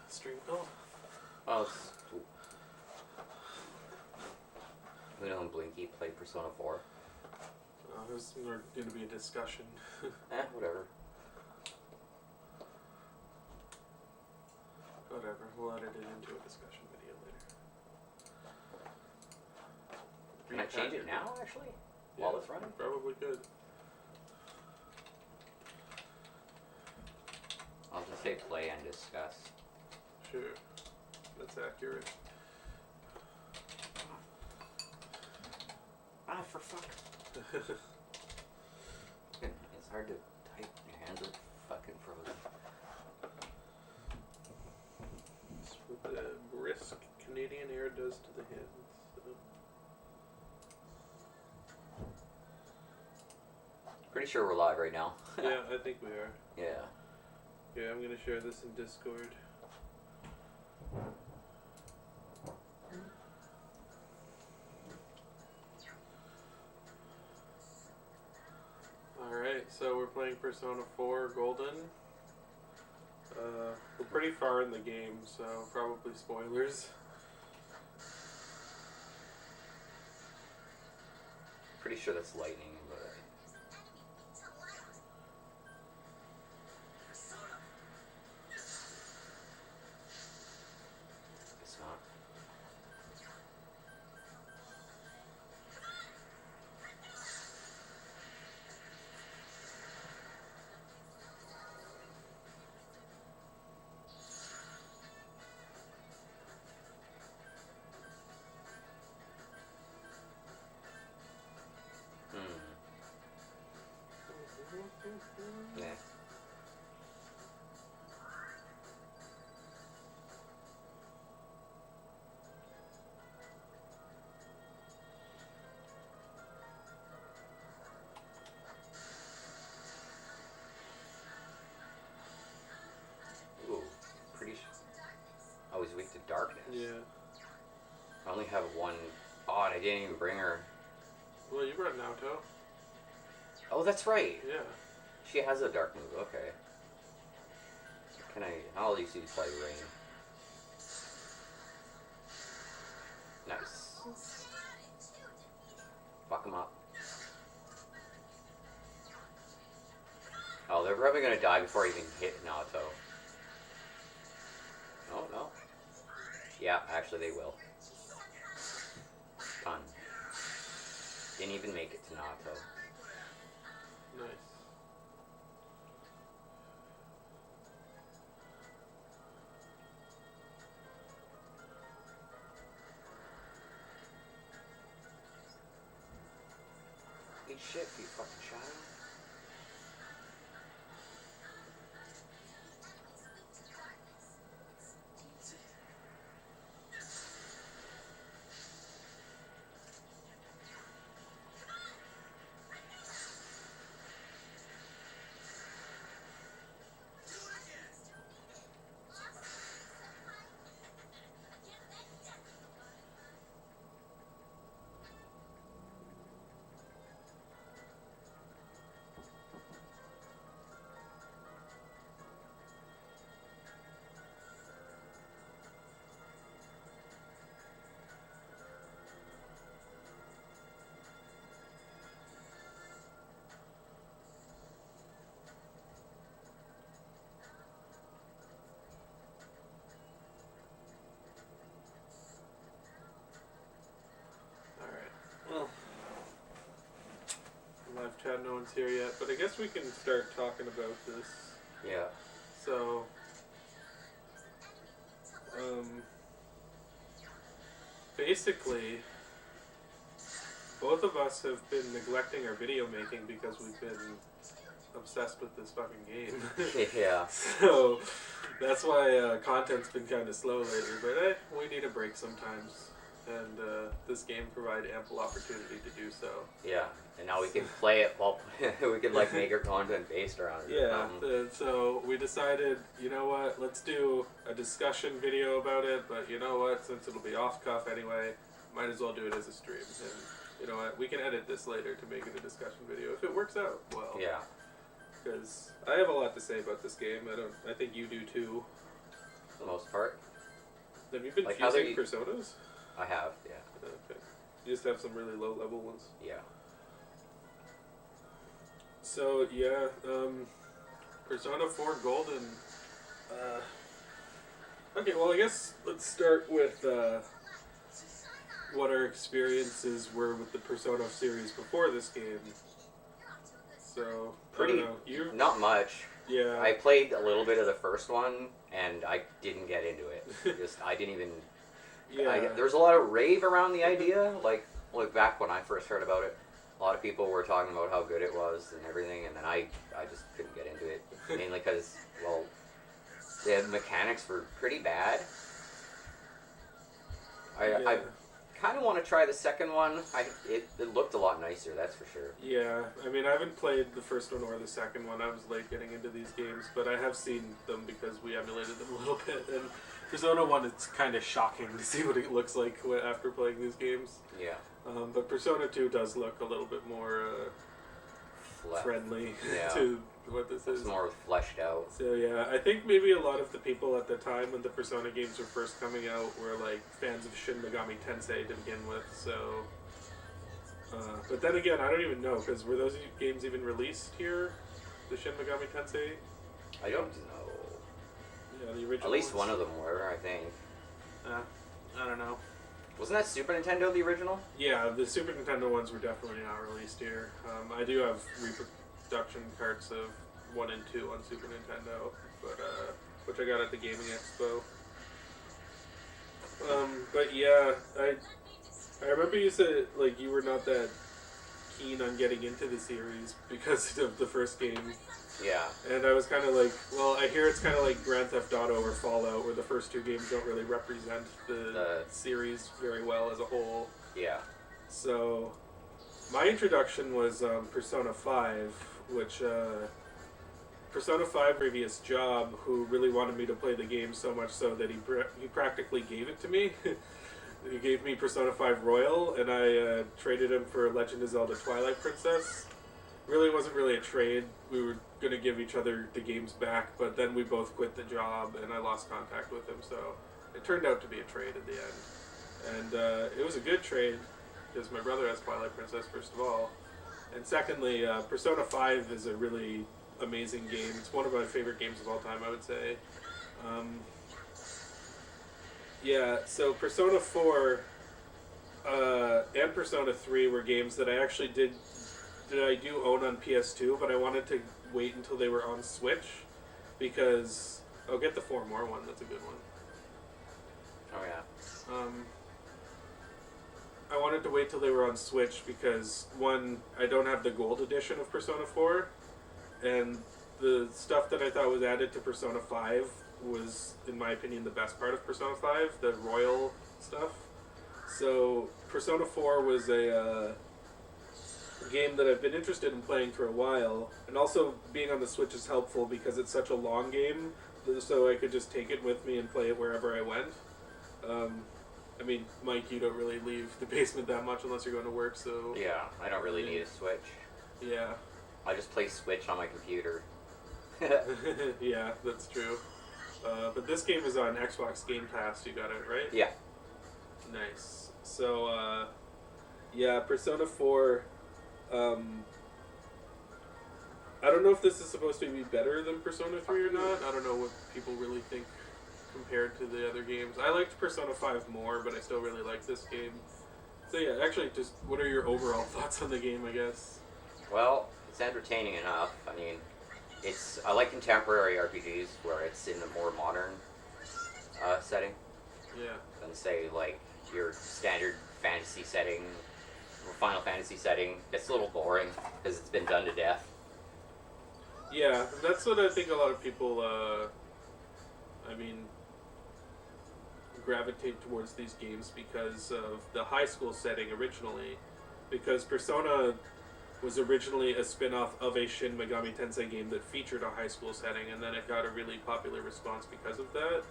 stream called? Oh, it's... Luna and Blinky play Persona 4. There's going to be a discussion. Whatever. Whatever, we'll edit it into a discussion video later. Can I change it now, actually? While it's running? Probably could. I'll just say play and discuss. Sure. That's accurate. Ah, for fuck. It's hard to type. Your hands are fucking frozen. That's what the brisk Canadian air does to the hands. So. Pretty sure we're live right now. Yeah, I think we are. Yeah. Yeah, I'm gonna share this in Discord. Alright, so we're playing Persona 4 Golden. We're pretty far in the game, so probably spoilers. Pretty sure that's lightning, but... It's not. Yeah. Ooh, pretty I was weak to darkness. Yeah. I only have one. Oh, and I didn't even bring her. Well, you brought Naoto. Oh, that's right. Yeah. She has a dark move, okay. Can I... I'll use these play rain. Nice. Fuck him up. Oh, they're probably gonna die before I even hit Naoto. Oh, no. Yeah, actually they will. Fun. Didn't even make it to Naoto. Nice. Eat shit, you fucking child. Well, live chat, no one's here yet, but I guess we can start talking about this. Yeah. So, basically, both of us have been neglecting our video making because we've been obsessed with this fucking game. Yeah. So, that's why content's been kind of slow lately, but we need a break sometimes. And this game provided ample opportunity to do so. Yeah, and now we can play it while we can like make our content based around it. Yeah, so we decided, you know what, let's do a discussion video about it, but you know what, since it'll be off cuff anyway, might as well do it as a stream. And you know what, we can edit this later to make it a discussion video if it works out well. Yeah. Because I have a lot to say about this game. I think you do too. For the most part. Have you been Like how fusing Personas? I have, yeah. Okay. You just have some really low level ones. Yeah. So yeah, Persona 4 Golden. Okay, well I guess let's start with what our experiences were with the Persona series before this game. So Pretty. Not much. Yeah. I played a little bit of the first one, and I didn't get into it. I didn't even. Yeah. There was a lot of rave around the idea, like back when I first heard about it. A lot of people were talking about how good it was and everything, and then I just couldn't get into it. Mainly because, well, the mechanics were pretty bad. I kind of want to try the second one. It looked a lot nicer, that's for sure. Yeah, I mean, I haven't played the first one or the second one. I was late getting into these games, but I have seen them because we emulated them a little bit. And Persona 1, it's kind of shocking to see what it looks like after playing these games. Yeah. But Persona 2 does look a little bit more friendly to what this is. It's more fleshed out. So yeah, I think maybe a lot of the people at the time when the Persona games were first coming out were like fans of Shin Megami Tensei to begin with. So, but then again, I don't even know, because were those games even released here? The Shin Megami Tensei? I don't know. Yeah, the original. At least ones. one of them were, I think. I don't know. Wasn't that Super Nintendo the original? Yeah, the Super Nintendo ones were definitely not released here. I do have reproduction carts of 1 and 2 on Super Nintendo, but which I got at the Gaming Expo. But yeah, I remember you said like you were not that keen on getting into the series because of the first game. Yeah. And I was kind of like, well, I hear it's kind of like Grand Theft Auto or Fallout, where the first 2 games don't really represent the series very well as a whole. Yeah. So, my introduction was Persona 5, which Persona 5 previous job, who really wanted me to play the game so much so that he practically gave it to me. He gave me Persona 5 Royal, and I traded him for Legend of Zelda Twilight Princess. Really wasn't really a trade. We were going to give each other the games back, but then we both quit the job, and I lost contact with him, so it turned out to be a trade at the end. And it was a good trade, because my brother has Twilight Princess, first of all. And secondly, Persona 5 is a really amazing game. It's one of my favorite games of all time, I would say. Yeah, so Persona 4 and Persona 3 were games that I actually do own on PS2, but I wanted to wait until they were on Switch, because I'll get the 4 More one. That's a good one. Oh yeah. I wanted to wait till they were on Switch because, one, I don't have the gold edition of Persona 4, and the stuff that I thought was added to Persona 5 was, in my opinion, the best part of Persona 5, the royal stuff. So Persona 4 was a game that I've been interested in playing for a while, and also being on the Switch is helpful because it's such a long game, so I could just take it with me and play it wherever I went. I mean, Mike, you don't really leave the basement that much unless you're going to work, so... Yeah, I don't really need a Switch. Yeah. I just play Switch on my computer. Yeah, that's true. But this game is on Xbox Game Pass, you got it, right? Yeah. Nice. So, yeah, Persona 4, I don't know if this is supposed to be better than Persona 3 or not. I don't know what people really think compared to the other games. I liked Persona 5 more, but I still really like this game. So yeah, actually, just what are your overall thoughts on the game, I guess? Well, it's entertaining enough. I mean, I like contemporary RPGs where it's in a more modern setting. Yeah. Than say like your standard fantasy setting, or Final Fantasy setting. It's a little boring because it's been done to death. Yeah, that's what I think a lot of people, gravitate towards these games because of the high school setting originally. Because Persona was originally a spin-off of a Shin Megami Tensei game that featured a high school setting, and then it got a really popular response because of that.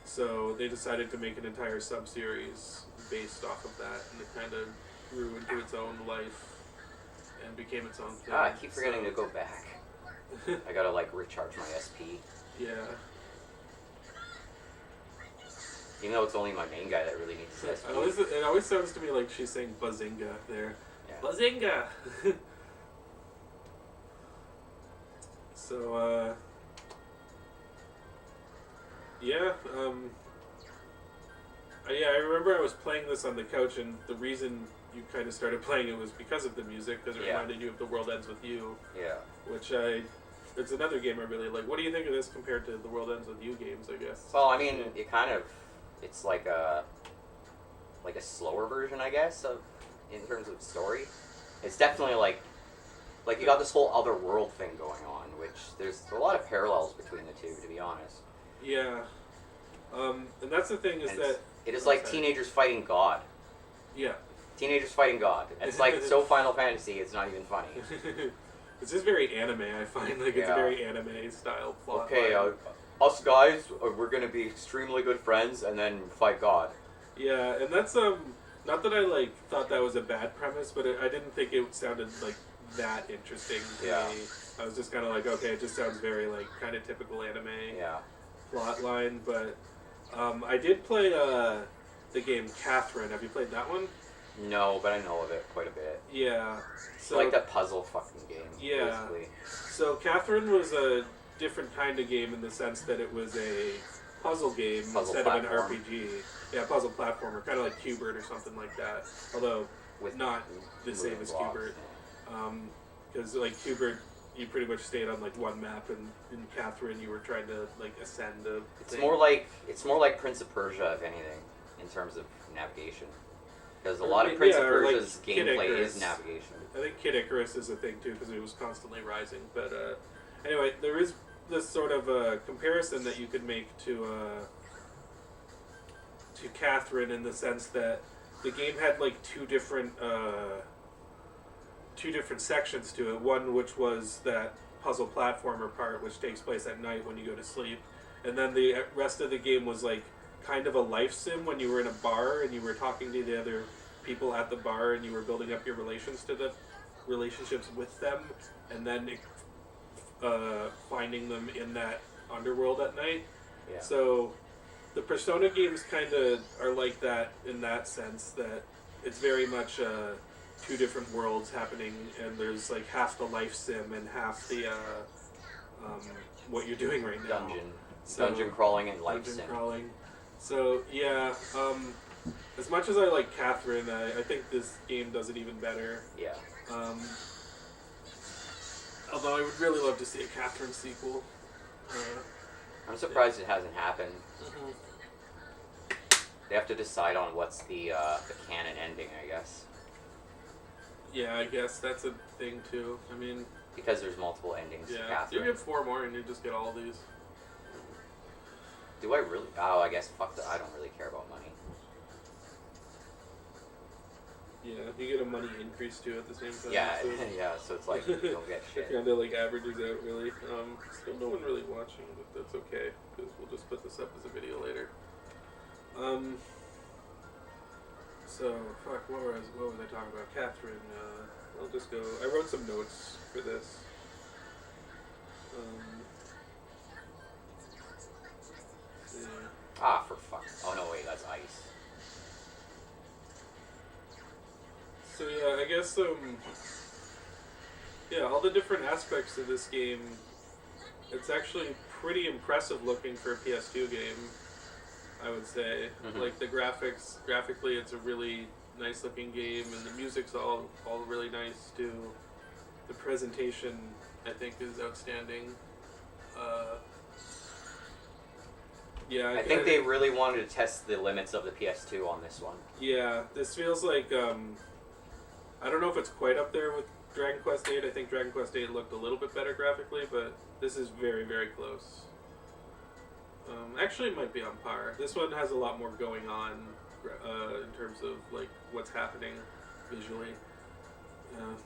So they decided to make an entire sub-series based off of that, and it kind of grew into its own life and became its own thing. I keep forgetting to go back. I gotta recharge my SP. Yeah. Even though it's only my main guy that really needs his SP. It always sounds to me like she's saying Bazinga there. Yeah. Bazinga! So, yeah, yeah, I remember I was playing this on the couch, and the reason you kind of started playing it was because of the music, because it reminded you of The World Ends With You. Yeah. Which it's another game I really like. What do you think of this compared to The World Ends With You games, I guess? Well, I mean, it's like a slower version, I guess, in terms of story. It's definitely like you got this whole other world thing going on, which there's a lot of parallels between the two, to be honest. Yeah. And that's the thing is that... It is like teenagers fighting God. Yeah. Teenagers fighting God. It's like so Final Fantasy, it's not even funny. It's just very anime, I find. Like, it's a very anime-style plot. Okay, us guys, we're gonna be extremely good friends and then fight God. Yeah, and that's, not that I, like, thought that was a bad premise, but I didn't think it sounded, like, that interesting to me. I was just kind of like, okay, it just sounds very, like, kind of typical anime plot line, but I did play the game Catherine. Have you played that one? No, but I know of it quite a bit. Yeah. So, like that puzzle fucking game, basically. So Catherine was a different kind of game in the sense that it was a puzzle game instead of an RPG. Yeah, puzzle platformer, kind of like Qbert or something like that. Although not the same as Qbert. Because like Qbert, you pretty much stayed on like one map, and in Catherine you were trying to like ascend a It's more like Prince of Persia, if anything, in terms of navigation. Because a lot of Prince of Persia's gameplay is navigation. I think Kid Icarus is a thing too, because it was constantly rising. But anyway, there is this sort of comparison that you could make to Catherine, in the sense that the game had like two different sections to it. One which was that puzzle platformer part, which takes place at night when you go to sleep, and then the rest of the game was like kind of a life sim when you were in a bar and you were talking to the other people at the bar and you were building up your relationships with them, and then finding them in that underworld at night. Yeah. So the Persona games kind of are like that in that sense, that it's very much two different worlds happening, and there's like half the life sim and half the what you're doing right now. Dungeon crawling and life sim. Dungeon crawling. So yeah, as much as I like Catherine, I think this game does it even better. Yeah. Although I would really love to see a Catherine sequel. I'm surprised it hasn't happened. Mm-hmm. They have to decide on what's the canon ending, I guess. Yeah, I guess that's a thing too. I mean, because there's multiple endings. Yeah, to Catherine. you get 4 more and you just get all these. Do I really? Oh, I guess fuck that. I don't really care about money. Yeah, you get a money increase too at the same time. Yeah, so yeah. So it's like you don't get shit. It kind of like averages out really. Still no one really watching, but that's okay because we'll just put this up as a video later. So fuck. What was I talking about? Catherine. I'll just go. I wrote some notes for this. Ah, for fuck. Oh no, wait, that's ice. So yeah, I guess yeah, all the different aspects of this game, it's actually pretty impressive looking for a PS2 game, I would say. Mm-hmm. Like the graphically it's a really nice looking game, and the music's all really nice too. The presentation, I think, is outstanding. Yeah, I think they really wanted to test the limits of the PS2 on this one. Yeah, this feels like I don't know if it's quite up there with Dragon Quest VIII. I think Dragon Quest VIII looked a little bit better graphically, but this is very, very close. Actually, it might be on par. This one has a lot more going on in terms of like what's happening visually.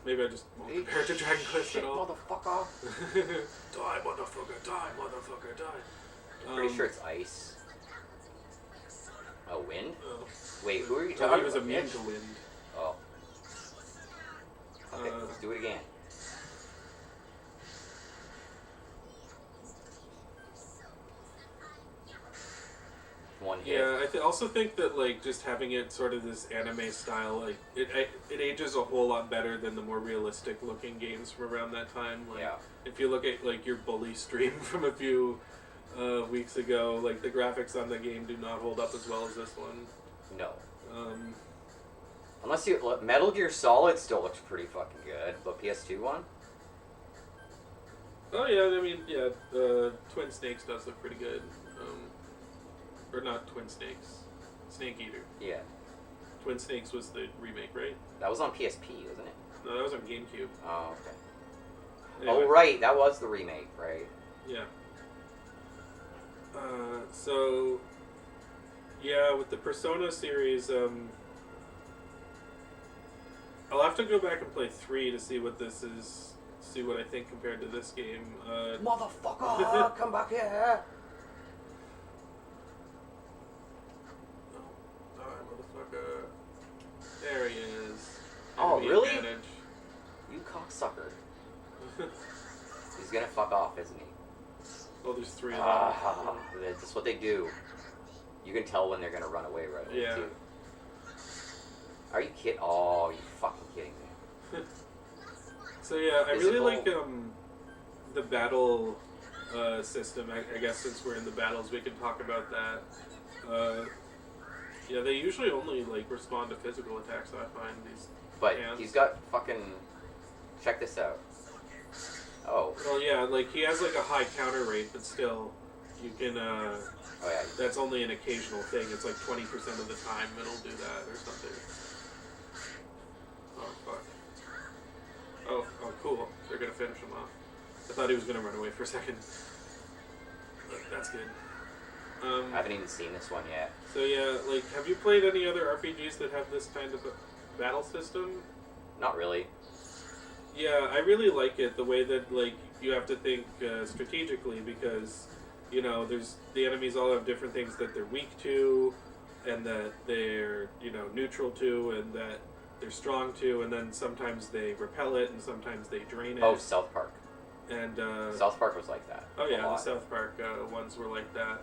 Maybe I just won't compare it to Dragon Quest at all. Motherfucker! Die, motherfucker! Die, motherfucker! Die! I'm pretty sure it's ice. Oh, wind? Oh. Wait, who are you Oh, talking he was about? immune to wind. Oh. Okay, let's do it again. one hit. Yeah, I also think that like just having it sort of this anime style, like it ages a whole lot better than the more realistic looking games from around that time. Like, Yeah. if you look at like your Bully stream from a few weeks ago, like the graphics on the game do not hold up as well as this one. No. Um, Unless you Metal Gear Solid still looks pretty fucking good, but PS2 one. oh yeah, I mean yeah, Twin Snakes does look pretty good. Or not Twin Snakes, Snake Eater. Yeah. Twin Snakes was the remake, right? That was on PSP, wasn't it? No, that was on GameCube. Oh, okay. Anyway, Oh, right, that was the remake, right? Yeah. So, yeah, with the Persona series, I'll have to go back and play 3 to see what this is, see what I think compared to this game. Motherfucker, come back here! Die, motherfucker. There he is. Oh, Enemy really? advantage. You cocksucker. He's gonna fuck off, isn't he? Oh, there's 3 of them. Ah, that's what they do. You can tell when they're gonna run away right away, Yeah. too. Are you kidding? Oh, you fucking kidding me. So yeah, I really Physical. like the battle system. I guess since we're in the battles, we can talk about that. Yeah, they usually only like respond to physical attacks. I find these. But hands. he's got fucking... Check this out. Oh. Well, yeah, like he has like a high counter rate, but still, you can. Oh, yeah. That's only an occasional thing. It's like 20% of the time it'll do that or something. Oh fuck. Oh, cool. They're gonna finish him off. I thought he was gonna run away for a second. But that's good. I haven't even seen this one yet. So yeah, like, have you played any other RPGs that have this kind of a battle system? Not really. Yeah, I really like it, the way that, like, you have to think strategically because, you know, the enemies all have different things that they're weak to, and that they're, you know, neutral to, and that they're strong to, and then sometimes they repel it, and sometimes they drain it. Oh, South Park. And, South Park was like that. oh A yeah, the lot. South Park ones were like that.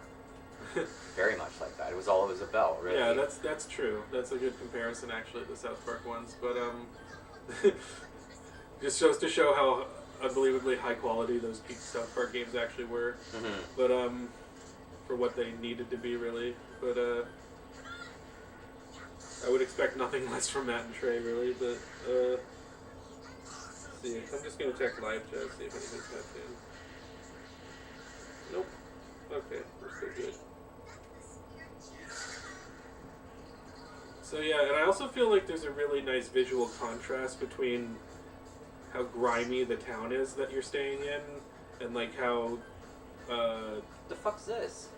Very much like that. It was a bell, really. Yeah, that's true. That's a good comparison, actually, the South Park ones. But just goes to show how unbelievably high quality those South Park games actually were. Mm-hmm. But for what they needed to be, really. But I would expect nothing less from Matt and Trey, really. But let's see, I'm just gonna check live chat, see if anything's happening. Nope. Okay, we're still good. So yeah, and I also feel like there's a really nice visual contrast between how grimy the town is that you're staying in, and like how. The fuck's this?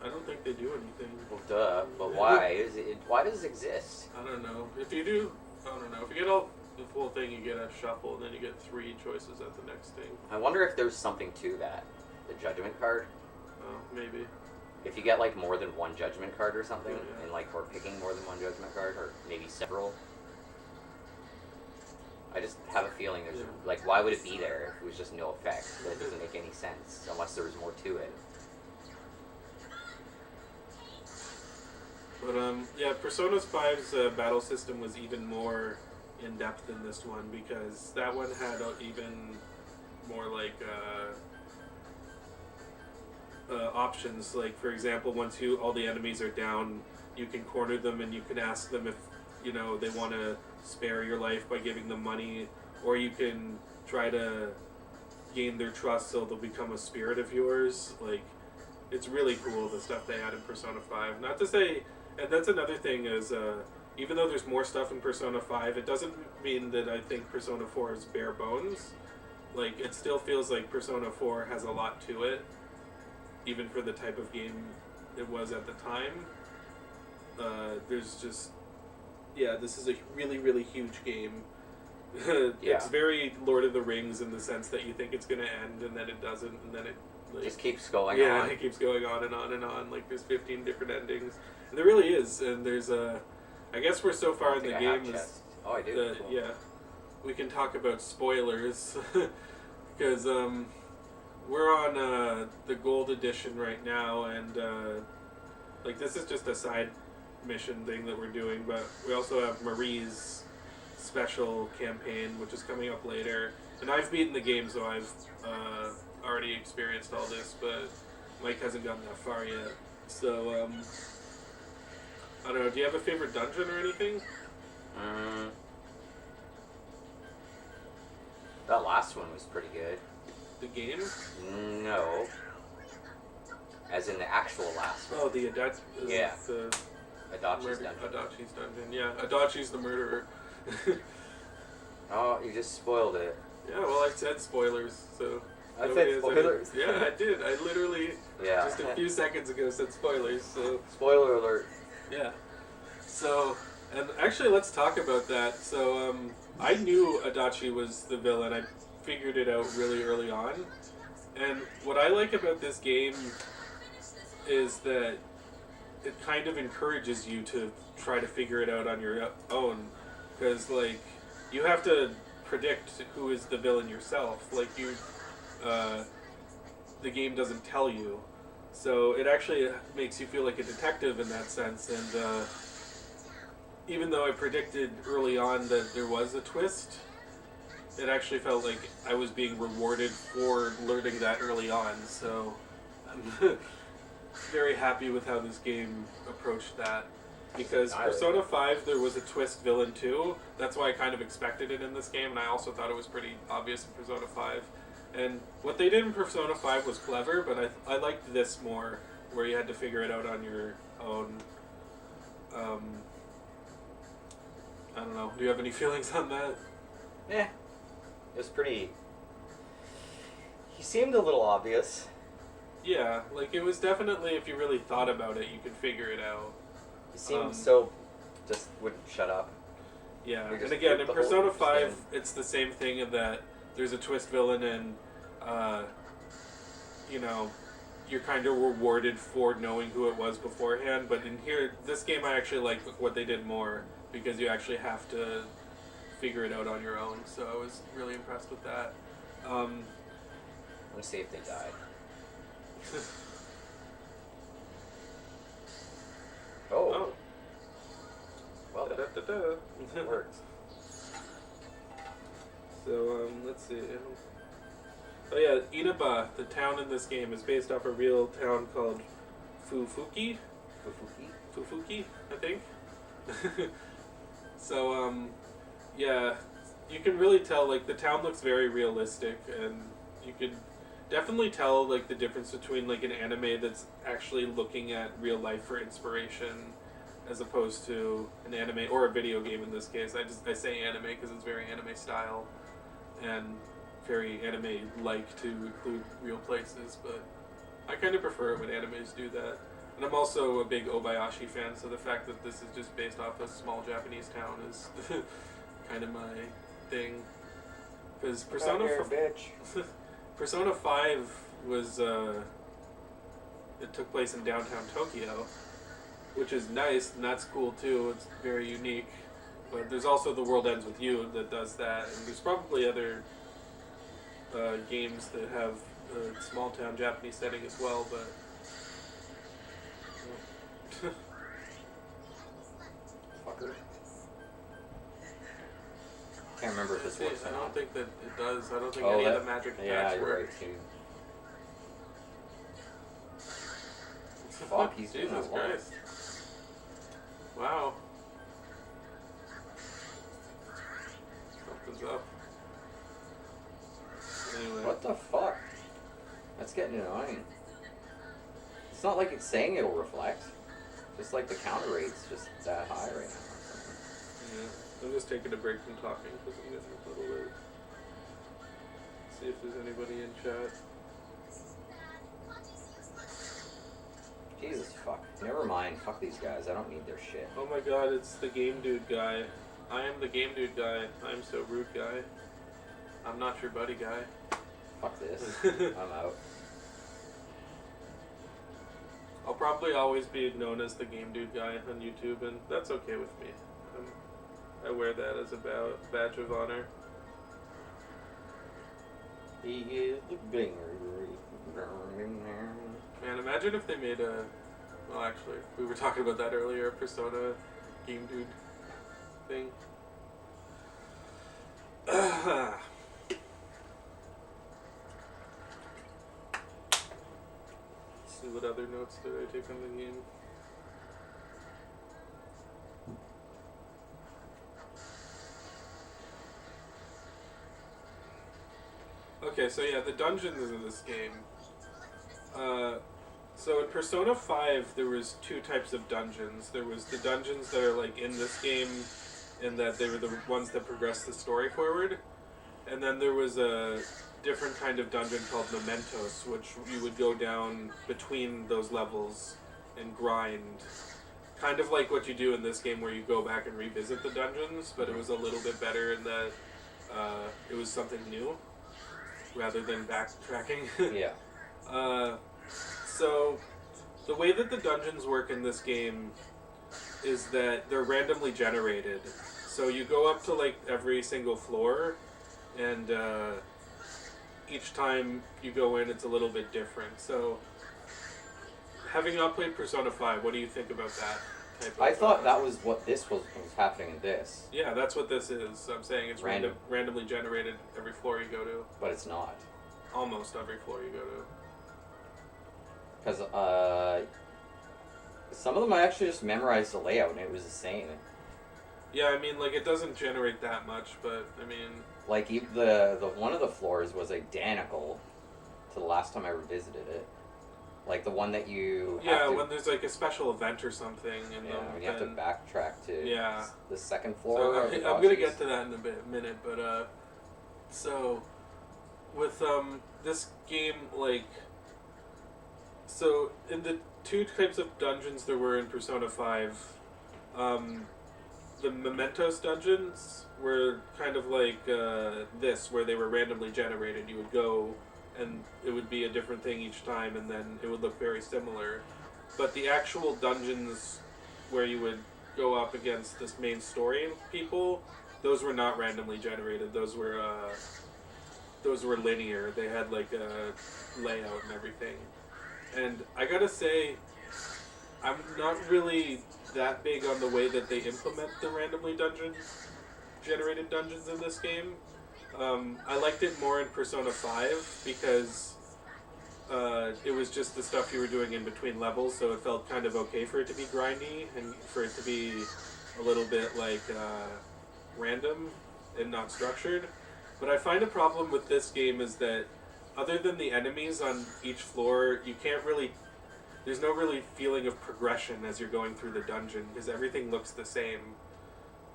I don't think they do anything. Well, duh. But why? Why does it exist? I don't know. If you do, I don't know. If you get all the full thing, you get a shuffle, and then you get 3 choices at the next thing. I wonder if there's something to that. The judgment card. Oh, maybe. If you get like more than one judgment card or something, Yeah. and like or picking more than one judgment card, or maybe several. I just have a feeling there's like, why would it be there if it was just no effect? That doesn't make any sense unless there was more to it. But yeah, Persona 5's battle system was even more in depth than this one because that one had even more like options. Like for example, once all the enemies are down, you can corner them and you can ask them if they want to spare your life by giving them money, or you can try to gain their trust so they'll become a spirit of yours. Like, it's really cool the stuff they had in Persona 5. Not to say, and that's another thing is, even though there's more stuff in Persona 5, it doesn't mean that I think Persona 4 is bare bones. Like, it still feels like Persona 4 has a lot to it, even for the type of game it was at the time. There's just, this is a really, really huge game. It's very Lord of the Rings in the sense that you think it's going to end and then it doesn't, and then it Just keeps going on. Yeah, it keeps going on and on and on. Like, there's 15 different endings. And there really is. And there's I guess we're so far in the game. Oh, I do. Cool. Yeah. We can talk about spoilers. Because we're on the Gold Edition right now. And like this is just a side mission thing that we're doing, but we also have Marie's special campaign, which is coming up later. And I've beaten the game, so I've already experienced all this, but Mike hasn't gotten that far yet. So, I don't know, do you have a favorite dungeon or anything? That last one was pretty good. The game? No. As in the actual last one. Oh, the Adachi. Yeah. The Adachi's dungeon. Adachi's dungeon, yeah. Adachi's the murderer. Oh, you just spoiled it. Yeah, well, I said spoilers, so. I nobody said has spoilers. Any, yeah, I did. I literally, Yeah. just a few seconds ago, said spoilers, so. Spoiler alert. Yeah. So, and actually, let's talk about that. So, I knew Adachi was the villain. I figured it out really early on. And what I like about this game is that it kind of encourages you to try to figure it out on your own. Because, like, you have to predict who is the villain yourself. Like, the game doesn't tell you. So it actually makes you feel like a detective in that sense. And even though I predicted early on that there was a twist, it actually felt like I was being rewarded for learning that early on. So I'm very happy with how this game approached that. Because Persona 5, there was a twist villain too. That's why I kind of expected it in this game, and I also thought it was pretty obvious in Persona 5. And what they did in Persona 5 was clever, but I liked this more, where you had to figure it out on your own. I don't know. Do you have any feelings on that? Yeah. It was pretty... He seemed a little obvious. Yeah, like it was definitely, if you really thought about it, you could figure it out. He seemed so... just wouldn't shut up. Yeah, and again, in Persona 5, it's the same thing in that there's a twist villain and, you know, you're kind of rewarded for knowing who it was beforehand, but in here, this game I actually like what they did more, because you actually have to figure it out on your own, so I was really impressed with that. Let's see if they died. Oh. Well, It works. So, let's see. Oh yeah, Inaba, the town in this game, is based off a real town called Fufuki, I think. So, yeah, you can really tell, like, the town looks very realistic, and you can definitely tell, like, the difference between, like, an anime that's actually looking at real life for inspiration as opposed to an anime, or a video game in this case. I say anime because it's very anime style and very anime-like to include real places, but I kind of prefer it when animes do that. And I'm also a big Obayashi fan, so the fact that this is just based off a small Japanese town is kind of my thing. Because Persona 5 was, it took place in downtown Tokyo, which is nice, and that's cool too. It's very unique. But there's also The World Ends With You that does that, and there's probably other games that have a small town Japanese setting as well, but... Fucker. Can't remember if this works or I not. don't think that it does. I don't think any of the magic attacks you're work. right too. Fuck, he's doing Jesus that long. Christ. Wow. Something's up. Anyway. What the fuck? That's getting annoying. It's not like it's saying it'll reflect. Just like the counter rate's just that high right now. Yeah. I'm just taking a break from talking because I'm getting a little late. See if there's anybody in chat. Jesus fuck. Never mind. Fuck these guys. I don't need their shit. Oh my god, it's the Game Dude guy. I am the Game Dude guy. I'm so rude guy. I'm not your buddy guy. Fuck this. I'm out. I'll probably always be known as the Game Dude guy on YouTube, and that's okay with me. I wear that as a badge of honor. He is the blinger. Man, imagine if they made Well, actually, we were talking about that earlier. Persona game dude thing. See what other notes did I take on the game. Okay, so yeah, the dungeons in this game. So in Persona 5, there was two types of dungeons. There was the dungeons that are like in this game, in that they were the ones that progressed the story forward. And then there was a different kind of dungeon called Mementos, which you would go down between those levels and grind. Kind of like what you do in this game where you go back and revisit the dungeons, but it was a little bit better in that it was something new rather than backtracking. Yeah. So the way that the dungeons work in this game is that they're randomly generated. So you go up to like every single floor, and each time you go in, it's a little bit different. So, having not played Persona 5, what do you think about that type of... I thought that was what this was happening in this. Yeah, that's what this is. I'm saying it's randomly generated every floor you go to. But it's not. Almost every floor you go to. Because some of them I actually just memorized the layout and it was the same. Yeah, I mean, like, it doesn't generate that much, but, I mean... Like, the one of the floors was identical to the last time I revisited it. Like, the one that you have to... when there's, like, a special event or something. And when you have to backtrack to the second floor. So, I'm going to get to that in a minute, but, so, with, this game, like... So, in the two types of dungeons there were in Persona 5, the Mementos dungeons were kind of like this, where they were randomly generated. You would go, and it would be a different thing each time, and then it would look very similar. But the actual dungeons where you would go up against this main story people, those were not randomly generated. Those were linear. They had like a layout and everything. And I gotta say, I'm not really that big on the way that they implement the randomly generated dungeons in this game. I liked it more in Persona 5 because it was just the stuff you were doing in between levels, so it felt kind of okay for it to be grindy and for it to be a little bit like random and not structured. But I find a problem with this game is that other than the enemies on each floor, you can't really... There's no really feeling of progression as you're going through the dungeon, because everything looks the same.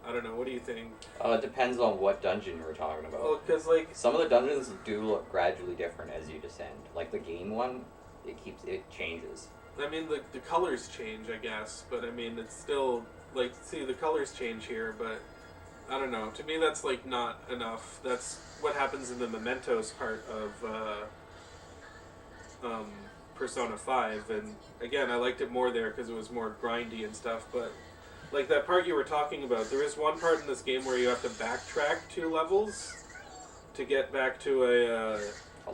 I don't know, what do you think? It depends on what dungeon we're talking about. Well, because, like... Some of the dungeons do look gradually different as you descend. Like the game one, it changes. I mean, the colors change, I guess, but I mean, it's still... Like, see, the colors change here, but... I don't know. To me, that's, like, not enough. That's what happens in the Mementos part of, Persona 5, and again, I liked it more there because it was more grindy and stuff, but like that part you were talking about, there is one part in this game where you have to backtrack 2 levels to get back to a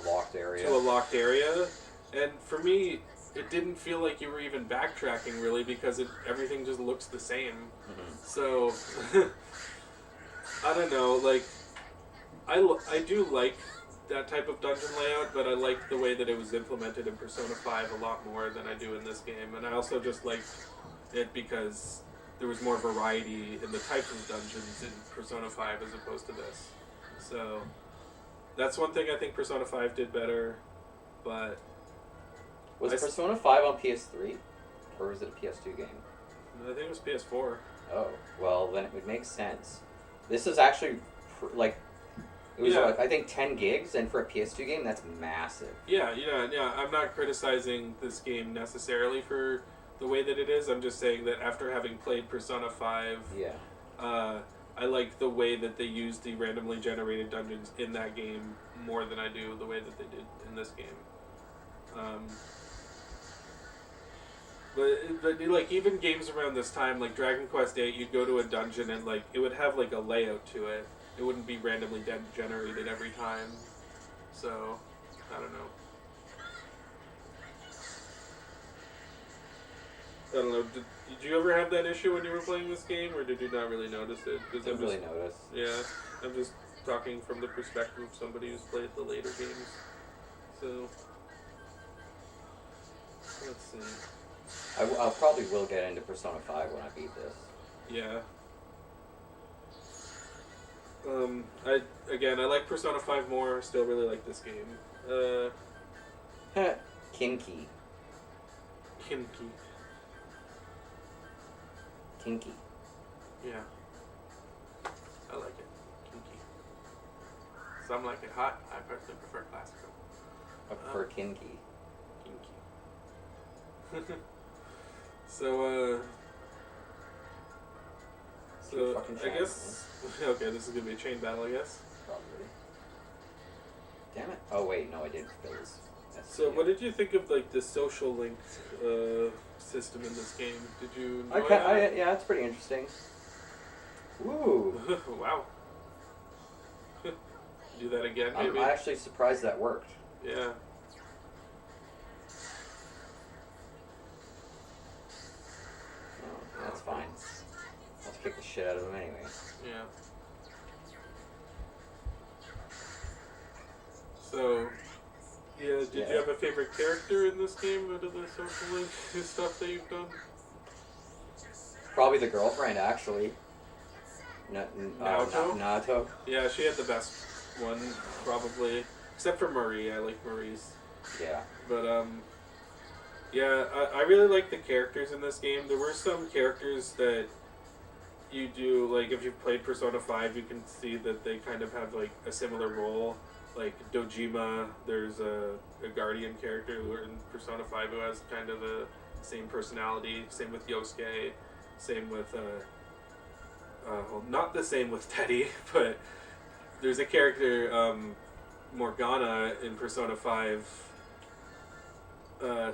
locked area. To a locked area, and for me, it didn't feel like you were even backtracking really because everything just looks the same. Mm-hmm. So, I don't know, like, I do like that type of dungeon layout, but I like the way that it was implemented in Persona 5 a lot more than I do in this game, and I also just liked it because there was more variety in the types of dungeons in Persona 5 as opposed to this. So, that's one thing I think Persona 5 did better, but... Was Persona 5 on PS3? Or was it a PS2 game? I think it was PS4. Oh, well, then it would make sense. This is actually, like... It was, I think, 10 gigs, and for a PS2 game, that's massive. Yeah. I'm not criticizing this game necessarily for the way that it is. I'm just saying that after having played Persona 5, I like the way that they used the randomly generated dungeons in that game more than I do the way that they did in this game. But like, even games around this time, like Dragon Quest VIII, you'd go to a dungeon and, like, it would have, like, a layout to it. It wouldn't be randomly generated every time. So, I don't know. don't know. Did you ever have that issue when you were playing this game, or did you not really notice it? Didn't really notice. Yeah, I'm just talking from the perspective of somebody who's played the later games. So, let's see. I'll probably will get into Persona 5 when I beat this. Yeah. I like Persona 5 more. Still really like this game. Kinky. Yeah. I like it. Kinky. Some like it hot. I personally prefer classical. I prefer kinky. So fucking I guess okay, this is gonna be a chain battle, I guess. Probably. Damn it! Oh wait, no, I didn't fill this. So what did you think of like the social link system in this game? Did you enjoy yeah, it's pretty interesting. Ooh. Wow. Do that again, maybe? I'm actually surprised that worked. Yeah. Oh, that's fine. Let's kick the shit out of him anyway. Yeah. So, did you have a favorite character in this game out of the social link stuff that you've done? Probably the girlfriend, actually. Naoto? Yeah, she had the best one, probably. Except for Marie. I like Marie's. Yeah. But, I really like the characters in this game. There were some characters that you do, like, if you've played Persona 5, you can see that they kind of have, like, a similar role. Like, Dojima, there's a Guardian character who in Persona 5 who has kind of the same personality. Same with Yosuke. Same with, well, not the same with Teddy, but there's a character, Morgana in Persona 5,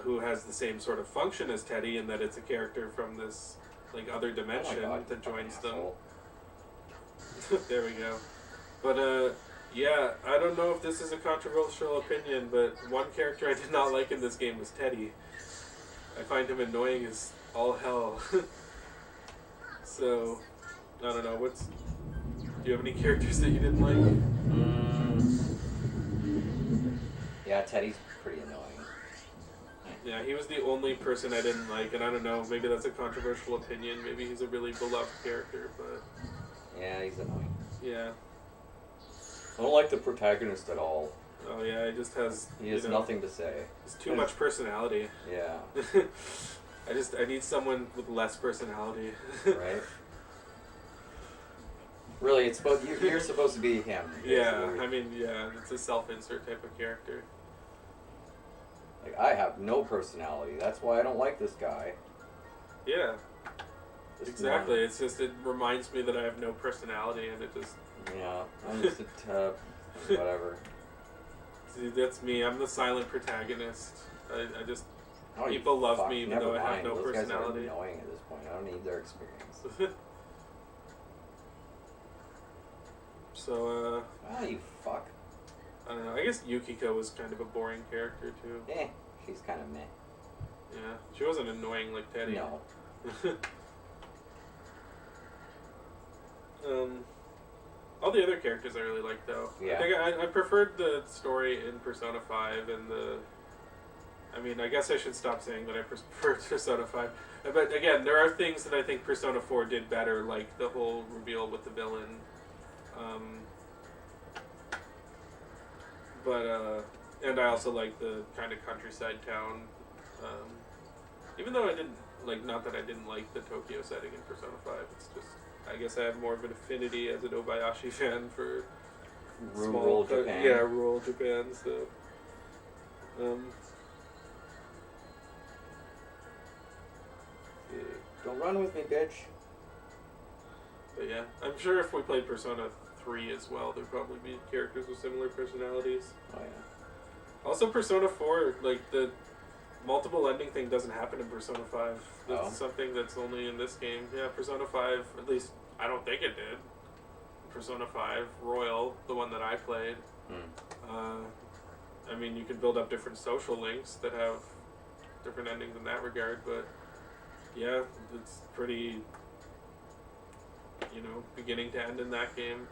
who has the same sort of function as Teddy in that it's a character from this, like, other dimension that joins them. There we go. But, yeah, I don't know if this is a controversial opinion, but one character I did not like in this game was Teddy. I find him annoying as all hell. So, I don't know, do you have any characters that you didn't like? Yeah, Teddy's pretty annoying. Yeah, he was the only person I didn't like, and I don't know, maybe that's a controversial opinion, maybe he's a really beloved character, but... Yeah, he's annoying. Yeah. I don't like the protagonist at all. Oh yeah, he just has... He has nothing to say. He's too much personality. Yeah. I need someone with less personality. Right? Really, you're supposed to be him. Yeah, I mean, yeah, it's a self-insert type of character. Like, I have no personality. That's why I don't like this guy. Yeah. Exactly. It's just, it reminds me that I have no personality, and it just... Yeah, I'm just a whatever. See, that's me. I'm the silent protagonist. I just... Oh, people love me even though I have no Those personality. Guys are annoying at this point. I don't need their experience. So, Oh, you fuck. I don't know. I guess Yukiko was kind of a boring character, too. She's kind of meh. Yeah. She wasn't annoying like Teddy. No. All the other characters I really liked, though. Yeah. I think I preferred the story in Persona 5 and I mean, I guess I should stop saying that I prefer Persona 5. But again, there are things that I think Persona 4 did better, like the whole reveal with the villain. And I also like the kind of countryside town. Even though I didn't, like, not that I didn't like the Tokyo setting in Persona 5, it's just, I guess I have more of an affinity as an Obayashi fan for Rural Japan. Yeah, rural Japan, so. Don't run with me, bitch. But yeah, I'm sure if we played Persona 3 as well, there'd probably be characters with similar personalities. Oh yeah. Also, Persona 4, like, the multiple ending thing doesn't happen in Persona 5. That's something that's only in this game. Yeah, Persona 5, at least, I don't think it did. Persona 5 Royal, the one that I played. I mean, you could build up different social links that have different endings in that regard, but yeah, it's pretty, beginning to end in that game.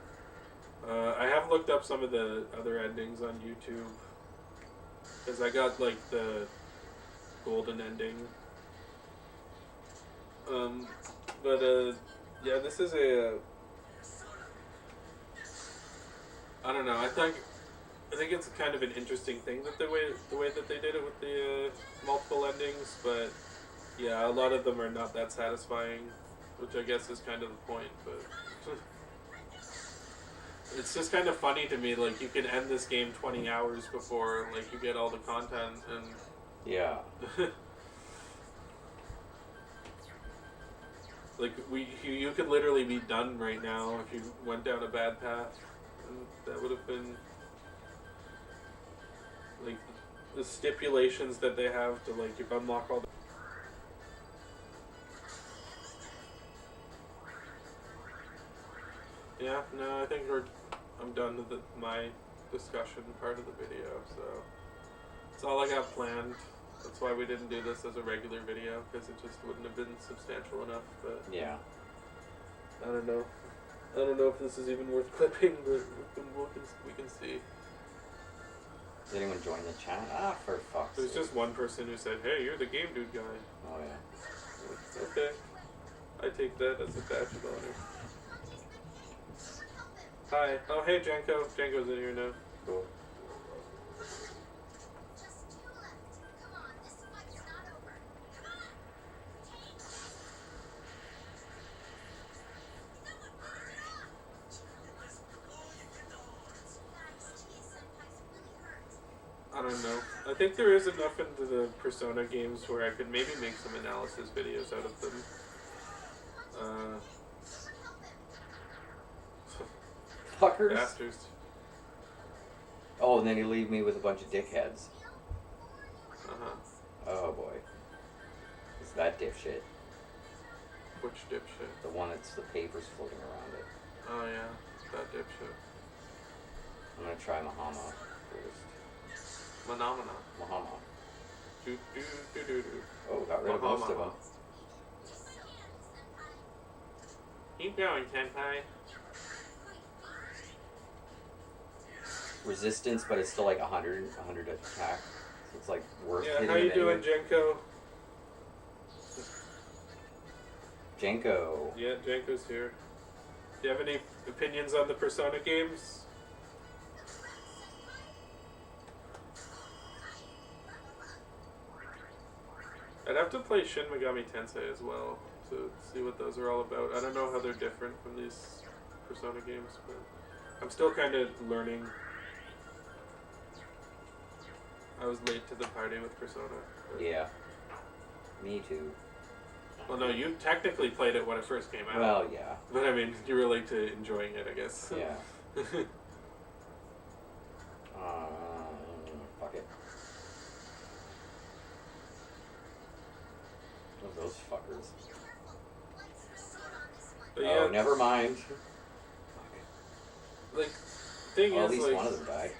I have looked up some of the other endings on YouTube because I got like the golden ending. But yeah, this is I don't know. I think it's kind of an interesting thing that the way that they did it with the multiple endings, but yeah, a lot of them are not that satisfying, which I guess is kind of the point. But it's just kind of funny to me. Like you can end this game 20 hours before like you get all the content, and yeah. Like you could literally be done right now if you went down a bad path, and that would have been like the stipulations that they have to like unlock all the. Yeah, no, I think I'm done with my discussion part of the video, so that's all I got planned. That's why we didn't do this as a regular video, because it just wouldn't have been substantial enough. But yeah, I don't know. I don't know if this is even worth clipping, but we can see. Did anyone join the chat? Ah, for fuck's sake. There's just one person who said, "Hey, you're the game dude guy." Oh yeah. Okay, I take that as a badge of honor. Hi. Oh, hey, Janko. Janko's in here now. Cool. I don't know. I think there is enough into the Persona games where I could maybe make some analysis videos out of them. Fuckers. Bastards. Oh, and then you leave me with a bunch of dickheads. Uh-huh. Oh boy. It's that dipshit. Which dipshit? The one that's the papers floating around it. Oh, yeah. That dipshit. I'm gonna try Mahama first. Phenomena. Mahama. Do, do, do, do, do. Oh, got rid of most of them. Keep going, Senpai. Resistance, but it's still like 100 attack. So it's like worth Yeah, hitting how you it doing, anyway. Janko? Janko. Yeah, Janko's here. Do you have any opinions on the Persona games? I'd have to play Shin Megami Tensei as well to see what those are all about. I don't know how they're different from these Persona games, but I'm still kind of learning. I was late to the party with Persona. Yeah. Me too. Well, no, you technically played it when it first came out. Well, yeah. But I mean, you were late to enjoying it, I guess. Yeah. Fuck it. What are those fuckers? But yeah, Oh, never mind. like, thing Well, is, at least like, one of them died.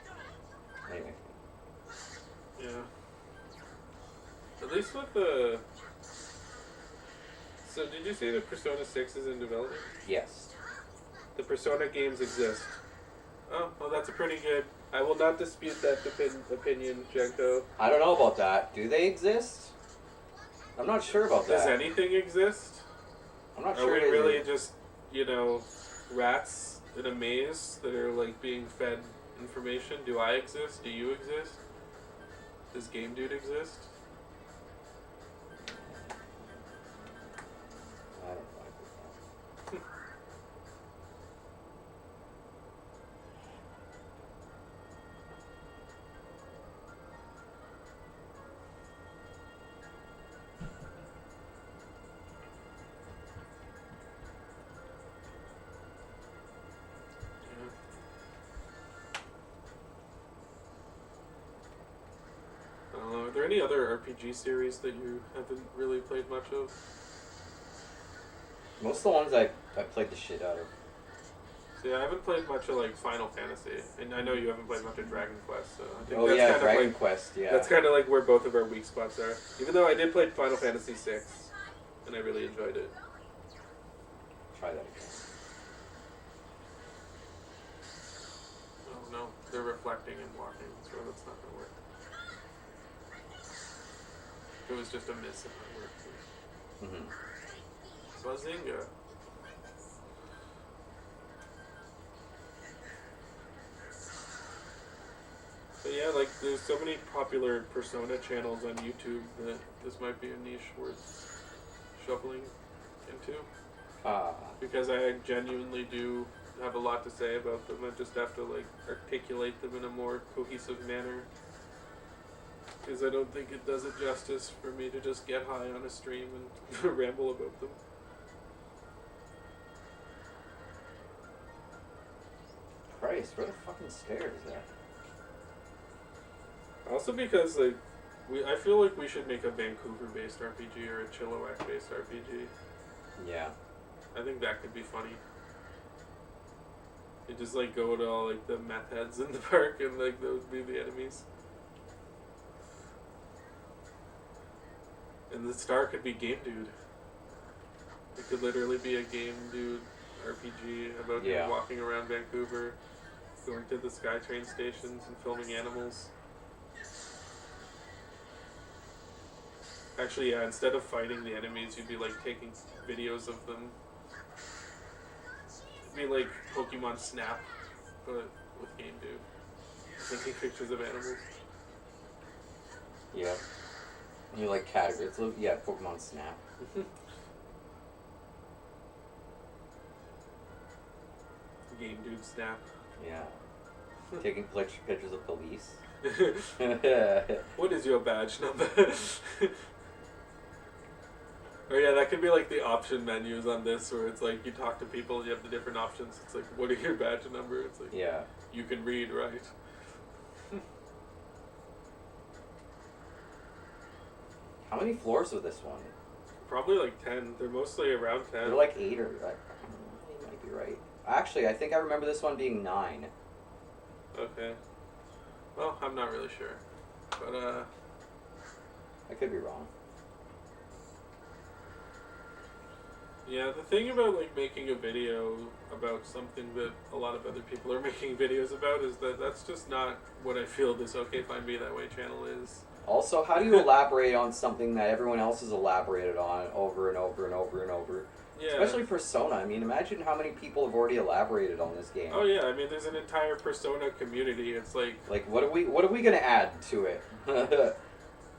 Anyway. yeah. At least with the. So, did you say that Persona 6 is in development? Yes. The Persona games exist. Oh, well, that's a pretty good. I will not dispute that opinion, Jenko. I don't know about that. Do they exist? I'm not sure about Does that. anything exist? I'm not Are sure. we they really do. just, rats in a maze that are, like, being fed information? Do I exist? Do you exist? Does Game Dude exist? I don't like it. Are there any other RPG series that you haven't really played much of? Most of the ones I played the shit out of. See, I haven't played much of like Final Fantasy, and I know you haven't played much of Dragon Quest. So I think Oh that's yeah, kind Dragon of like, Quest. Yeah. That's kind of like where both of our weak spots are. Even though I did play Final Fantasy 6, and I really enjoyed it. Try that again. Oh no, they're reflecting and walking, so that's not gonna work. If it was just a miss, it might work. Bazinga. But yeah, like there's so many popular Persona channels on YouTube that this might be a niche worth shoveling into. Because I genuinely do have a lot to say about them. I just have to like articulate them in a more cohesive manner. Because I don't think it does it justice for me to just get high on a stream and ramble about them. Christ, where the fucking stairs at? Also because like I feel like we should make a Vancouver-based RPG or a Chilliwack-based RPG. Yeah. I think that could be funny. You just like go to all like the meth heads in the park and like those would be the enemies. And the star could be Game Dude. It could literally be a Game Dude RPG about him walking around Vancouver, going to the SkyTrain stations and filming animals. Actually, yeah, instead of fighting the enemies, you'd be like taking videos of them. It'd be like Pokemon Snap, but with Game Dude. Taking pictures of animals. Yeah. You like categories. Yeah, Pokemon Snap. Game Dude Snap. Yeah. Taking pictures of police. What is your badge number? Oh yeah, that could be like the option menus on this, where it's like you talk to people, you have the different options. It's like, what are your badge number? It's like, yeah, you can read, right? How many floors was this one? Probably like 10. They're mostly around 10. They're like 8 or... you might be right. Actually, I think I remember this one being 9. Okay. Well, I'm not really sure. But, I could be wrong. Yeah, the thing about, like, making a video about something that a lot of other people are making videos about is that that's just not what I feel this Okay Find Me That Way channel is. Also, how do you elaborate on something that everyone else has elaborated on over and over and over and over? Yeah. Especially Persona. I mean, imagine how many people have already elaborated on this game. Oh yeah, I mean, there's an entire Persona community. It's like... Like, what are we going to add to it?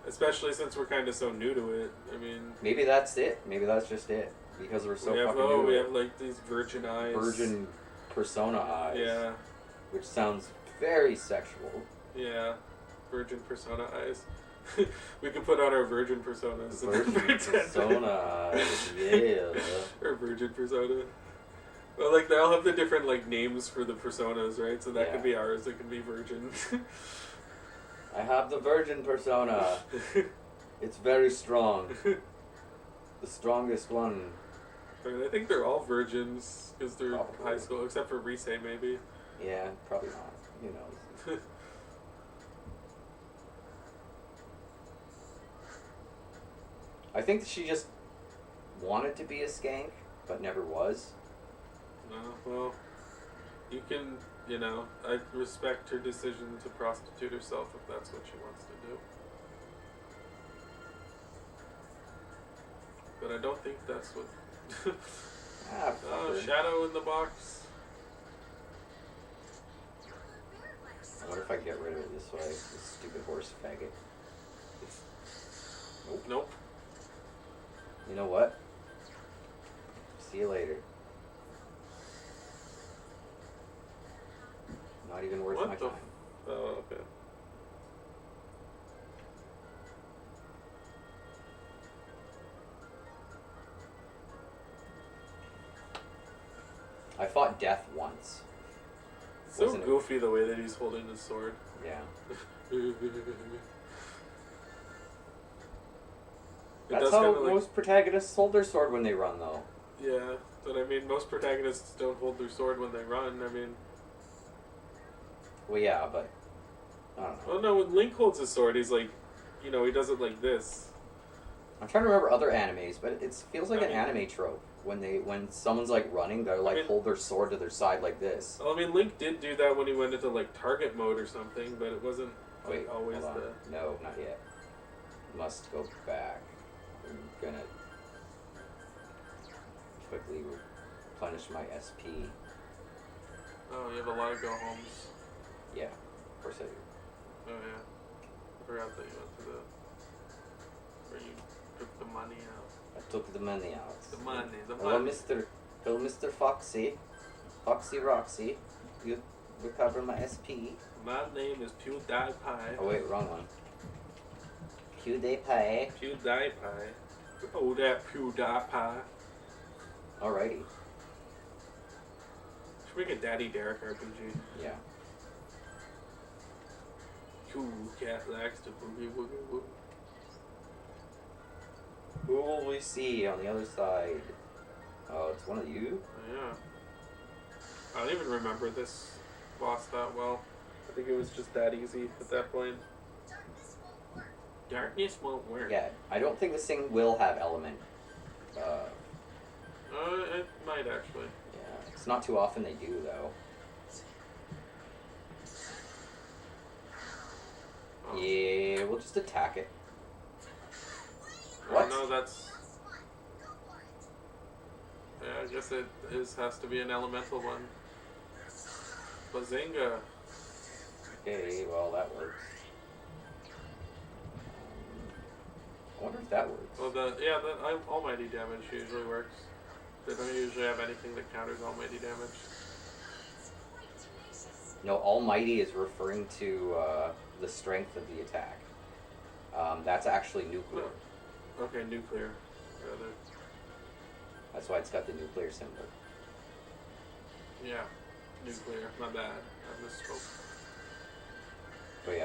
Especially since we're kind of so new to it. I mean... Maybe that's it. Maybe that's just it. Because we're so fucking new. We have, like, these virgin eyes. Virgin Persona eyes. Yeah. Which sounds very sexual. Yeah. Virgin Persona eyes. We can put on our Virgin Personas. Virgin Persona eyes, yeah. Or Virgin Persona. Well, like, they all have the different, like, names for the personas, right? So that could be ours. It could be Virgin. I have the Virgin Persona. It's very strong. The strongest one. I mean, I think they're all virgins because they're high school, except for Rise, maybe. Yeah, probably not. Who knows? I think she just wanted to be a skank, but never was. No, well, you can, you know, I respect her decision to prostitute herself if that's what she wants to do. But I don't think that's what... Oh, shadow in the box. I wonder if I can get rid of it this way, this stupid horse faggot. Nope. Nope. You know what? See you later. Not even worth my time. Oh, okay. I fought death once. It's so goofy the way that he's holding his sword. Yeah. That's how most protagonists hold their sword when they run, though. Yeah, but I mean, most protagonists don't hold their sword when they run. I mean... Well, yeah, but... I don't know. Well, no, when Link holds his sword, he's like... You know, he does it like this. I'm trying to remember other animes, but it feels like I an mean- anime trope. When someone's like running, they're like I mean- hold their sword to their side like this. Well, I mean, Link did do that when he went into like target mode or something, but it wasn't like Wait, always hold on. the. No, not yet. Must go back. I'm gonna quickly replenish my SP. Oh, you have a lot of go homes. Yeah, of course I do. Oh yeah, I forgot that you went to the where you took the money out. I took the money out. The money, the Hello, money. Mr. Foxy. Foxy Roxy. You recover my SP. My name is PewDiePie. Oh wait, wrong one. PewDiePie. PewDiePie. Oh, that PewDiePie. Alrighty. Should make a Daddy Derek RPG. Yeah. Cool cat likes to boogie woogie woo. Who will we see on the other side? Oh, it's one of you? Yeah. I don't even remember this boss that well. I think it was just that easy at that point. Darkness won't work. Yeah, I don't think this thing will have element. It might actually. Yeah, it's not too often they do, though. Oh. Yeah, we'll just attack it. Oh, What? no, that's. Yeah, I guess it has to be an elemental one. Bazinga. Okay, well, that works. I wonder if that works. Well, the almighty damage usually works. They don't usually have anything that counters almighty damage. No, Almighty is referring to the strength of the attack. That's actually nuclear. Okay, nuclear. Rather. That's why it's got the nuclear symbol. Yeah, nuclear. My bad. I misspoke. But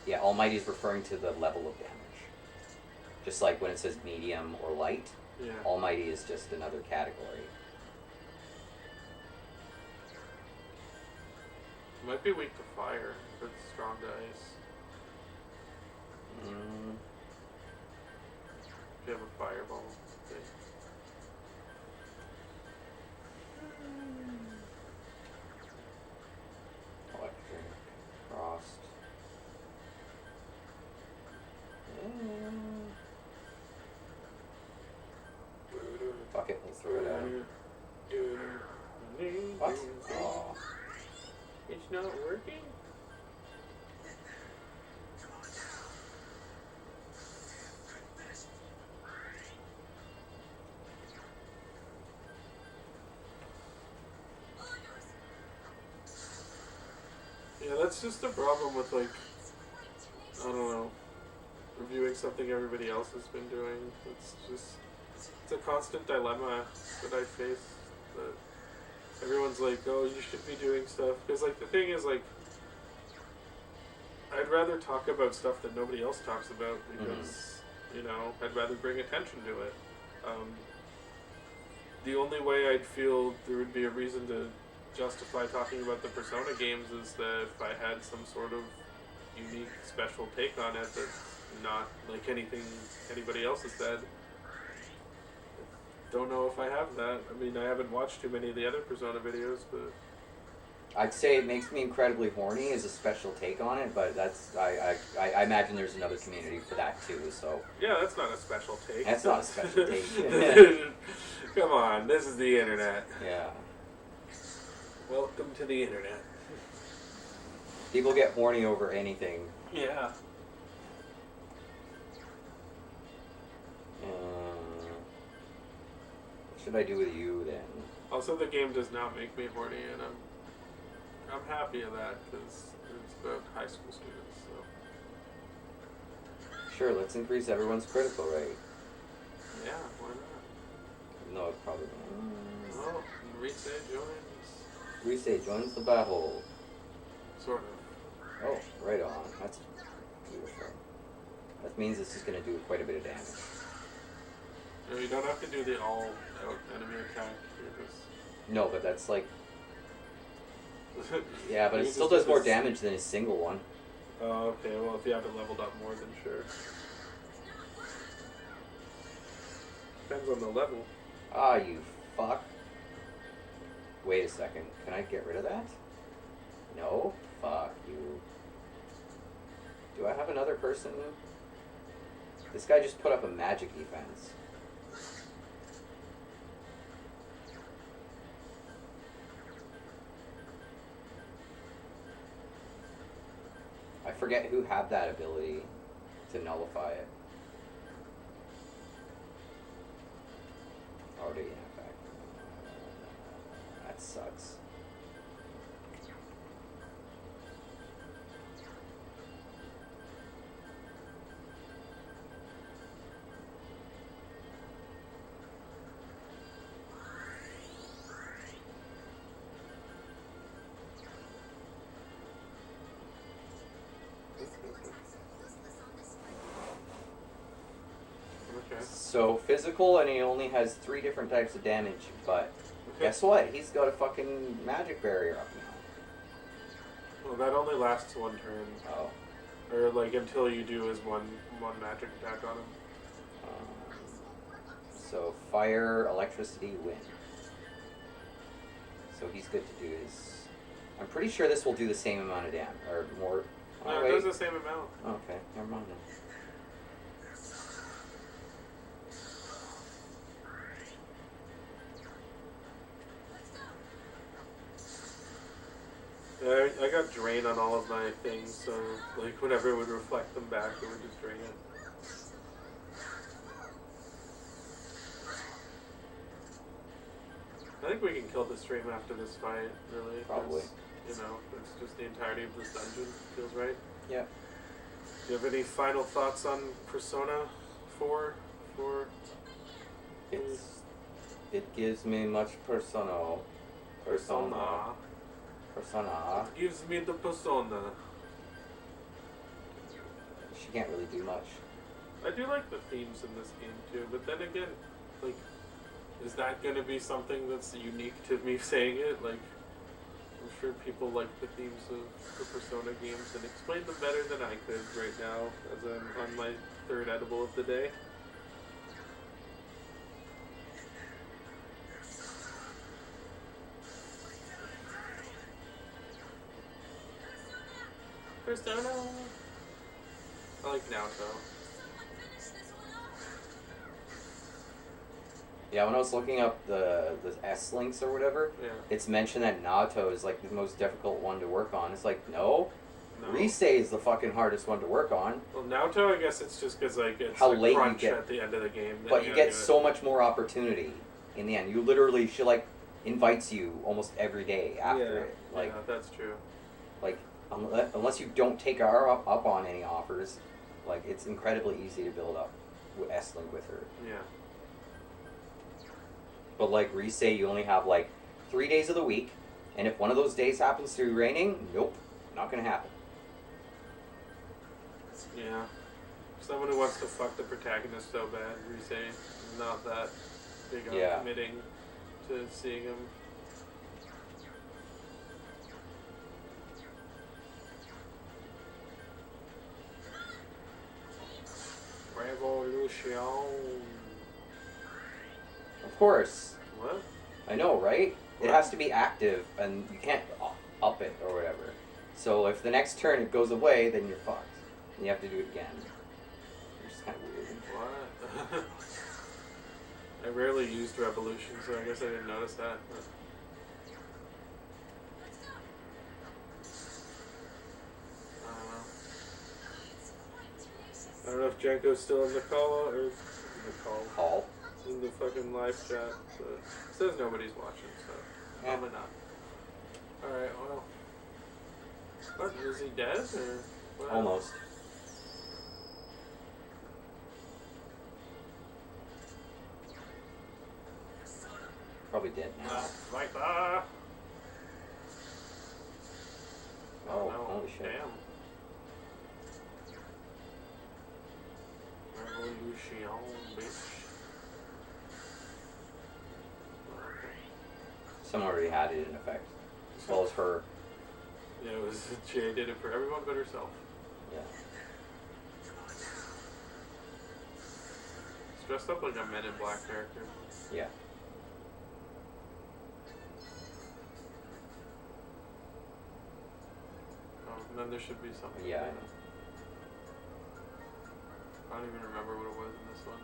yeah, Almighty is referring to the level of damage. Just like when it says medium or light, Yeah. Almighty is just another category. Might be weak to fire, but strong to ice. If you have a fireball thing. Electric, frost. Fuck it, let's throw it at him. What? Oh. It's not working? Yeah, that's just a problem with, like, I don't know, reviewing something everybody else has been doing. It's a constant dilemma that I face, that everyone's like, oh, you should be doing stuff. Because, like, the thing is, like, I'd rather talk about stuff that nobody else talks about because, you know, I'd rather bring attention to it. The only way I'd feel there would be a reason to justify talking about the Persona games is that if I had some sort of unique, special take on it that's not like anything anybody else has said. Don't know if I have that. I mean, I haven't watched too many of the other Persona videos, but I'd say it makes me incredibly horny is a special take on it, but that's I imagine there's another community for that too. So yeah, that's not a special take. that's not a special take. Come on, this is the internet. Yeah, Welcome to the internet. people get horny over anything. Yeah. What should I do with you then? Also, the game does not make me horny, and I'm happy of that because it's about high school students. So Sure, let's increase everyone's critical rate. yeah, why not? No, it probably won't. Well, Reset joins. Reset joins the battle. Sort of. Oh, right on. That's beautiful. That means this is going to do quite a bit of damage. No, you don't have to do the all-out enemy attack. You're just No, but that's like... Yeah, but it You still just does more this- damage than a single one. Oh, okay. Well, if you haven't leveled up more, then sure. Depends on the level. Ah, you fuck. Wait a second. Can I get rid of that? No? Fuck you. Do I have another person? This guy just put up a magic defense. I forget who had that ability to nullify it. Already in effect. That sucks. Okay. So physical, and he only has 3 different types of damage, but guess what? He's got a fucking magic barrier up now. Well, that only lasts 1 turn. Oh. Or, like, until you do his one magic attack on him. So fire, electricity, wind. So he's good to do his... I'm pretty sure this will do the same amount of damage, or more... Oh, No, wait. it does the same amount. Okay, never mind then. I got drain on all of my things, so like whenever it would reflect them back, it would just drain it. I think we can kill the stream after this fight, really. Probably. You know, it's just the entirety of this dungeon. Feels right. Yeah. Do you have any final thoughts on Persona 4? It gives me much persona. Persona. It gives me the persona. She can't really do much. I do like the themes in this game too, but then again, like, is that going to be something that's unique to me saying it? Like, I'm sure people like the themes of the Persona games and explain them better than I could right now, as I'm on my 3rd edible of the day. Persona! I like Naoto. Yeah, when I was looking up the S links or whatever, Yeah. it's mentioned that Naoto is like the most difficult one to work on. It's like, no. No. Risei is the fucking hardest one to work on. Well, Naoto, I guess it's just because like it's How a late you crunch get- at the end of the game. that But you gotta get do it. so much more opportunity in the end. You literally, she like invites you almost every day after it. Like, yeah, that's true. like unless you don't take her up on any offers, like it's incredibly easy to build up S link with her. Yeah. But like Risei, you only have like 3 days of the week, and if one of those days happens to be raining, nope, not gonna happen. Yeah. Someone who wants to fuck the protagonist so bad, Risei, not that big on Yeah. committing to seeing him. Revolution. Of course, What? I know, right? It What? has to be active, and you can't up it or whatever. So if the next turn it goes away, then you're fucked. And you have to do it again. Which is kind of weird. What? I rarely used Revolution, so I guess I didn't notice that. But... I don't know if Janko's still in the call or in the call. Call. In the fucking live chat, but it says nobody's watching, so Yeah. probably not. Alright, well. What, is he dead, or what? Almost. Probably dead now. Viper! Oh, no. holy shit. Damn. Revolution, bitch. Okay. Someone already had it in effect. As well as her. Yeah, it was Jay did it for everyone but herself. Yeah. dressed up like a Men in Black character. Yeah. Oh, and then there should be something. Yeah. I don't even remember what it was in this one.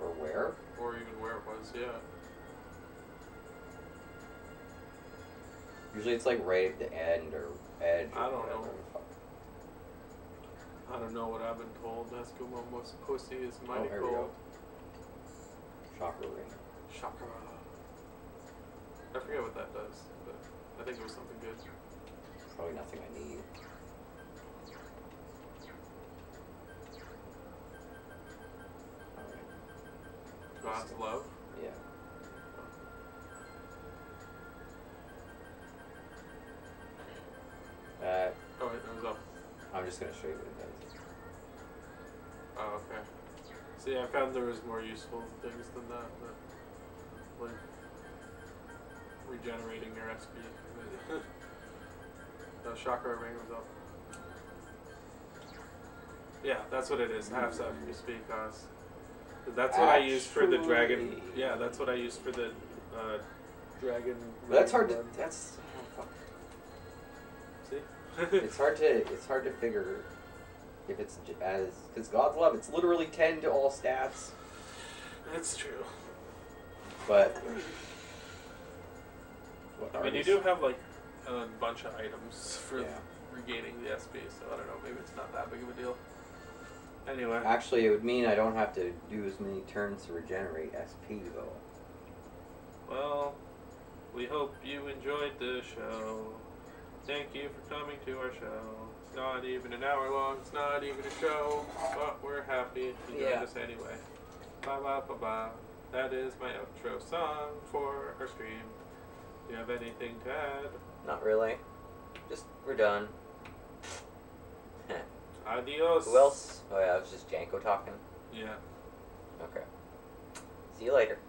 Or where? Or even where it was, yeah. Usually it's like right at the end or edge. Or I don't whatever. know. I don't know what I've been told. Escomo's pussy is mighty here we cold. go. Chakra ring. Chakra. I forget what that does, but I think it was something good. Probably nothing I need. God's love. Yeah. Oh wait, it was up. I'm just gonna show you what it does. Oh, okay. See, I found there was more useful things than that, but like regenerating your SP. The chakra ring was up. Yeah, that's what it is. Half set you speak cause. That's what I used for the dragon. Actually- Yeah, that's what I used for the dragon. That's hard to. That's. Oh, fuck. See? It's hard to figure if it's as because God's love. It's literally 10 to all stats, That's true. but. What I mean, you artist- do have like a bunch of items for Yeah. regaining the SP, so I don't know. Maybe it's not that big of a deal. Anyway. Actually, it would mean I don't have to do as many turns to regenerate SP though. Well, we hope you enjoyed the show. Thank you for coming to our show. It's not even an hour long. It's not even a show, but we're happy you joined us anyway. Ba ba ba ba. That is my outro song for our stream. Do you have anything to add? Not really. Just we're done. Adios. Who else? Oh yeah, it was just Janko talking. Yeah. Okay. See you later.